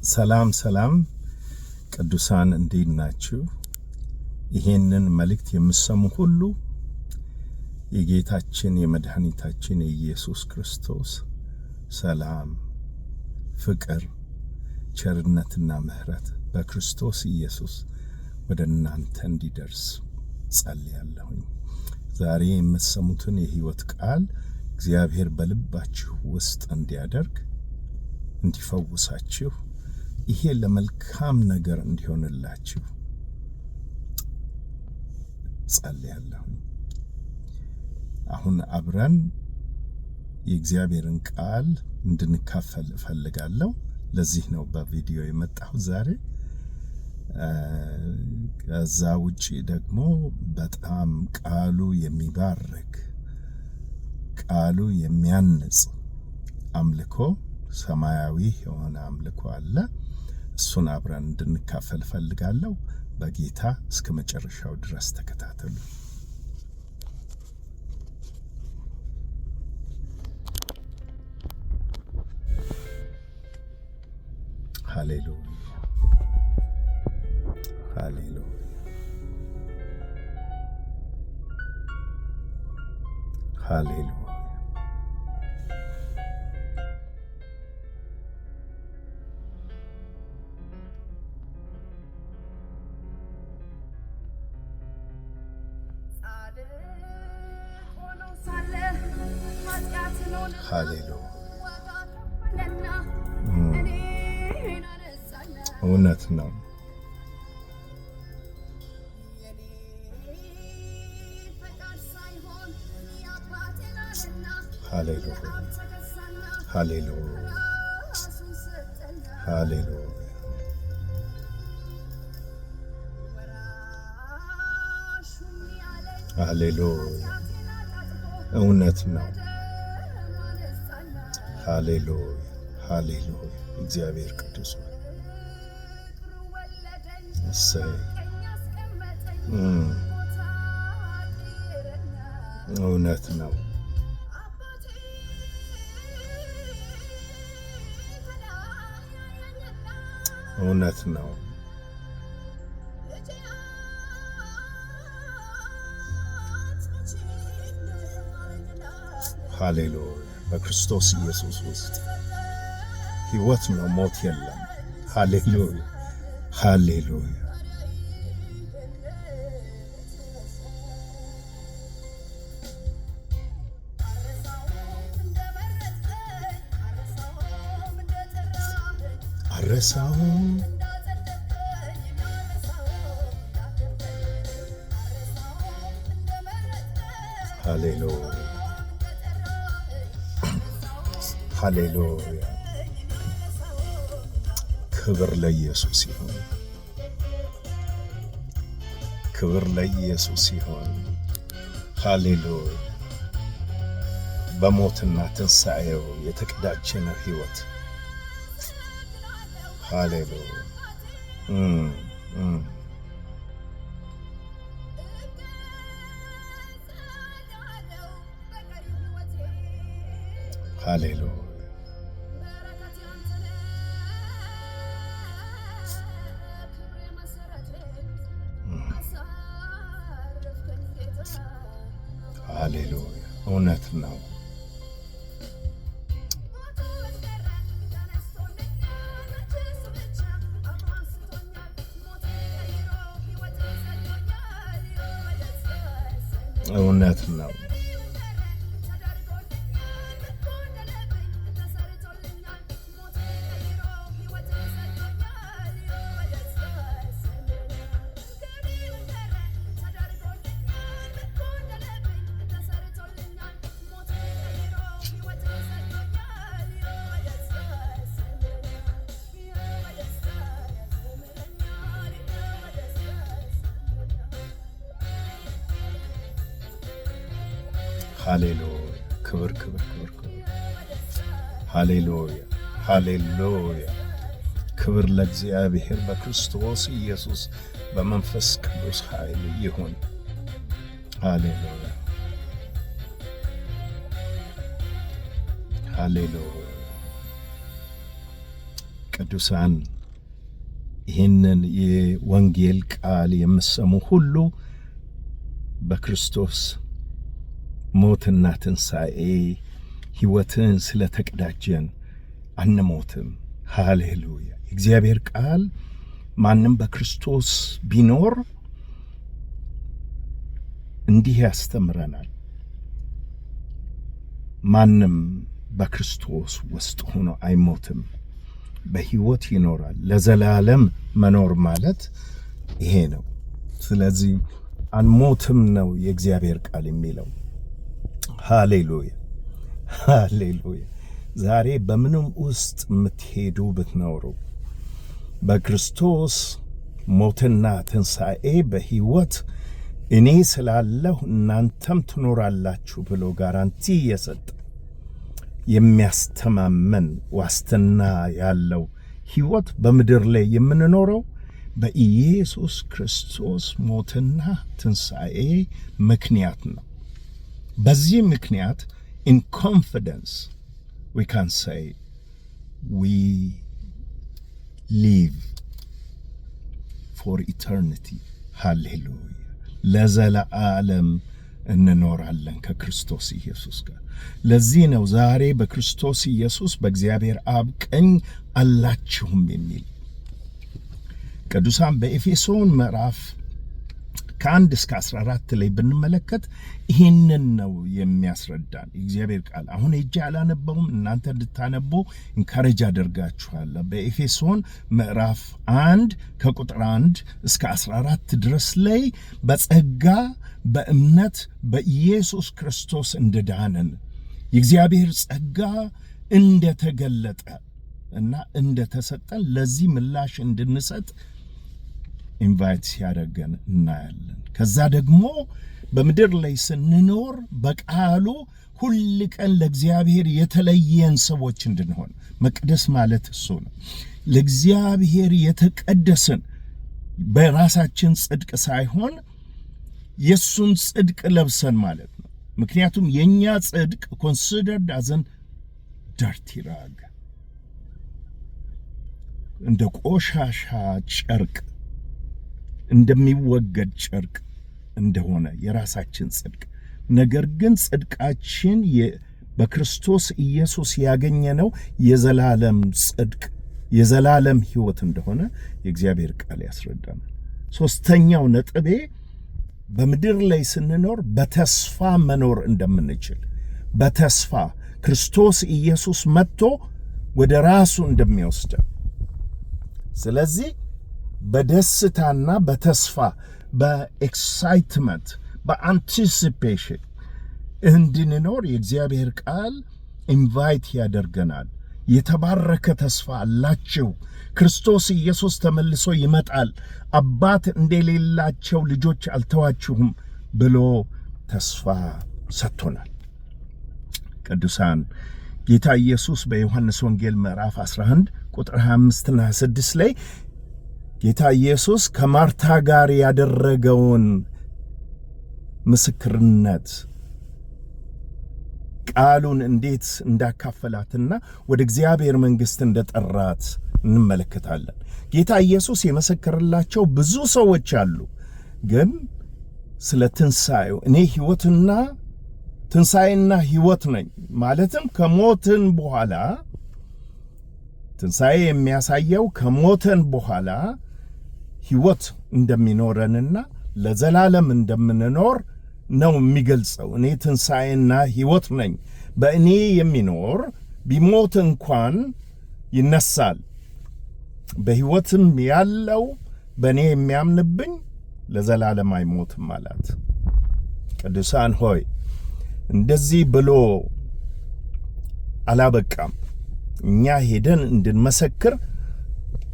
ሰላም ሰላም ቅዱሳን እንዴት ናችሁ? ይሄንን መልእክት የምሰሙ ሁሉ የጌታችን የመድኃኒታችን የኢየሱስ ክርስቶስ ሰላም፣ ፍቅር፣ ቸርነትና ምሕረት በክርስቶስ ኢየሱስ ወደ እናንተ እንዲደርስ ጸልያለሁኝ። ዛሬ የምትሰሙትን የሕይወት ቃል እግዚአብሔር በልባችሁ ውስጥ እንዲያደርግ እንዲፈውሳችሁ ይሄ ለመልካም ነገር እንዲሆንላችሁ ጸልያለሁ። አሁን አብረን የእግዚአብሔርን ቃል እንድንካፈል እፈልጋለሁ። ለዚህ ነው በቪዲዮ የመጣሁት ዛሬ። ከዛ ውጪ ደግሞ በጣም ቃሉ የሚባርክ ቃሉ የሚያንጽ አምልኮ፣ ሰማያዊ የሆነ አምልኮ አለ። እሱን አብረን እንድንካፈል ፈልጋለሁ። በጌታ እስከ መጨረሻው ድረስ ተከታተሉ። ሃሌሉያ ሃሌሉያ ሃሌሉያ። ሃሌሉያ እውነት ነው። ሃሌሉያ ሃሌሉያ ሃሌሉያ ሃሌሉያ እውነት ነው። ሃሌሉያ ሃሌሉያ እግዚአብሔር ቅዱስ ነው። እሰይ እውነት ነው። እውነት ነው። ሃሌሉያ በክርስቶስ ኢየሱስ ውስጥ ሕይወት ነው፣ ሞት የለም። ሃሌሉያ ሃሌሉያ አረሳውም ሃሌሉያ ሃሌሉያ ክብር ለኢየሱስ ይሁን፣ ክብር ለኢየሱስ ይሁን። ሃሌሉያ በሞትና ትንሣኤው የተቀዳጀነው ሕይወት ሃሌሉያ ሃሌሉያ ሃሌሉያ እውነት ነው። እውነት ነው። ሃሌሉያ ክብር ክብር ክብር ክብር ሃሌሉያ ሃሌሉያ ክብር ለእግዚአብሔር በክርስቶስ ኢየሱስ በመንፈስ ቅዱስ ኃይል ይሁን። ሃሌሉያ ሃሌሉያ ቅዱሳን ይህንን የወንጌል ቃል የምሰሙ ሁሉ በክርስቶስ ሞትና ትንሣኤ ሕይወትን ስለተቀዳጀን አንሞትም። ሃሌሉያ! የእግዚአብሔር ቃል ማንም በክርስቶስ ቢኖር እንዲህ ያስተምረናል። ማንም በክርስቶስ ውስጥ ሆኖ አይሞትም፣ በሕይወት ይኖራል። ለዘላለም መኖር ማለት ይሄ ነው። ስለዚህ አንሞትም ነው የእግዚአብሔር ቃል የሚለው። ሃሌሉያ ሃሌሉያ! ዛሬ በምንም ውስጥ የምትሄዱ ብትኖሩ በክርስቶስ ሞትና ትንሣኤ በሕይወት እኔ ስላለሁ እናንተም ትኖራላችሁ ብሎ ጋራንቲ የሰጠ የሚያስተማመን ዋስትና ያለው ሕይወት በምድር ላይ የምንኖረው በኢየሱስ ክርስቶስ ሞትና ትንሣኤ ምክንያት ነው። በዚህ ምክንያት in confidence we can say we live for eternity. ሃሌሉያ! ለዘላለም እንኖራለን ከክርስቶስ ኢየሱስ ጋር። ለዚህ ነው ዛሬ በክርስቶስ ኢየሱስ በእግዚአብሔር አብ ቀኝ አላችሁም የሚል ቅዱሳን በኤፌሶን ምዕራፍ ከ1 እስከ 14 ላይ ብንመለከት ይህንን ነው የሚያስረዳን የእግዚአብሔር ቃል። አሁን ሄጄ አላነበውም፣ እናንተ እንድታነቡ ኢንካሬጅ አደርጋችኋለሁ። በኤፌሶን ምዕራፍ 1 ከቁጥር 1 እስከ 14 ድረስ ላይ በጸጋ በእምነት በኢየሱስ ክርስቶስ እንደዳንን የእግዚአብሔር ጸጋ እንደተገለጠ እና እንደተሰጠን ለዚህ ምላሽ እንድንሰጥ ኢንቫይት ሲያደርገን እናያለን። ከዛ ደግሞ በምድር ላይ ስንኖር በቃሉ ሁል ቀን ለእግዚአብሔር የተለየን ሰዎች እንድንሆን፣ መቅደስ ማለት እሱ ነው። ለእግዚአብሔር የተቀደስን በራሳችን ጽድቅ ሳይሆን የሱን ጽድቅ ለብሰን ማለት ነው። ምክንያቱም የኛ ጽድቅ ኮንሲደርድ አዘን ዳርቲ ራግ እንደ ቆሻሻ ጨርቅ እንደሚወገድ ጨርቅ እንደሆነ የራሳችን ጽድቅ፣ ነገር ግን ጽድቃችን በክርስቶስ ኢየሱስ ያገኘነው የዘላለም ጽድቅ የዘላለም ሕይወት እንደሆነ የእግዚአብሔር ቃል ያስረዳናል። ሶስተኛው ነጥቤ በምድር ላይ ስንኖር በተስፋ መኖር እንደምንችል፣ በተስፋ ክርስቶስ ኢየሱስ መጥቶ ወደ ራሱ እንደሚወስደን። ስለዚህ በደስታና በተስፋ በኤክሳይትመንት በአንቲሲፔሽን እንድንኖር የእግዚአብሔር ቃል ኢንቫይት ያደርገናል። የተባረከ ተስፋ አላችሁ፣ ክርስቶስ ኢየሱስ ተመልሶ ይመጣል፣ አባት እንደሌላቸው ልጆች አልተዋችሁም ብሎ ተስፋ ሰጥቶናል። ቅዱሳን ጌታ ኢየሱስ በዮሐንስ ወንጌል ምዕራፍ 11 ቁጥር 25 እና 26 ላይ ጌታ ኢየሱስ ከማርታ ጋር ያደረገውን ምስክርነት ቃሉን እንዴት እንዳካፈላትና ወደ እግዚአብሔር መንግሥት እንደጠራት እንመለከታለን። ጌታ ኢየሱስ የመሰከረላቸው ብዙ ሰዎች አሉ። ግን ስለ ትንሣኤው እኔ ትንሣኤና ሕይወት ነኝ ማለትም ከሞትን በኋላ ትንሣኤ የሚያሳየው ከሞትን በኋላ ሕይወት እንደሚኖረንና ለዘላለም እንደምንኖር ነው የሚገልጸው። እኔ ትንሣኤና ሕይወት ነኝ፣ በእኔ የሚኖር ቢሞት እንኳን ይነሳል፣ በሕይወትም ያለው በእኔ የሚያምንብኝ ለዘላለም አይሞትም አላት። ቅዱሳን ሆይ እንደዚህ ብሎ አላበቃም። እኛ ሄደን እንድንመሰክር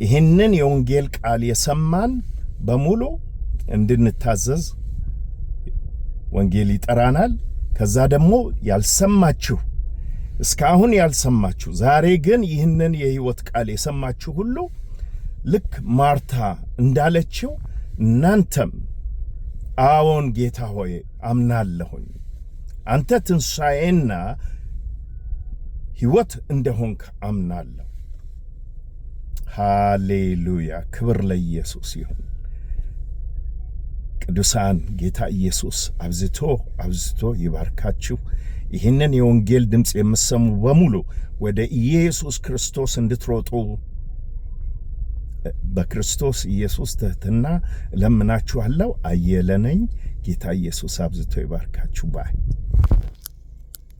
ይህንን የወንጌል ቃል የሰማን በሙሉ እንድንታዘዝ ወንጌል ይጠራናል። ከዛ ደግሞ ያልሰማችሁ እስካሁን ያልሰማችሁ ዛሬ ግን ይህንን የሕይወት ቃል የሰማችሁ ሁሉ ልክ ማርታ እንዳለችው እናንተም አዎን ጌታ ሆይ አምናለሁኝ፣ አንተ ትንሣኤና ሕይወት እንደሆንክ አምናለሁ። ሃሌሉያ! ክብር ለኢየሱስ ይሁን። ቅዱሳን ጌታ ኢየሱስ አብዝቶ ይባርካችሁ። ይህንን የወንጌል ድምፅ የምትሰሙ በሙሉ ወደ ኢየሱስ ክርስቶስ እንድትሮጡ በክርስቶስ ኢየሱስ ትሕትና ለምናችኋለሁ። አየለ ነኝ። ጌታ ኢየሱስ አብዝቶ ይባርካችሁ ባይ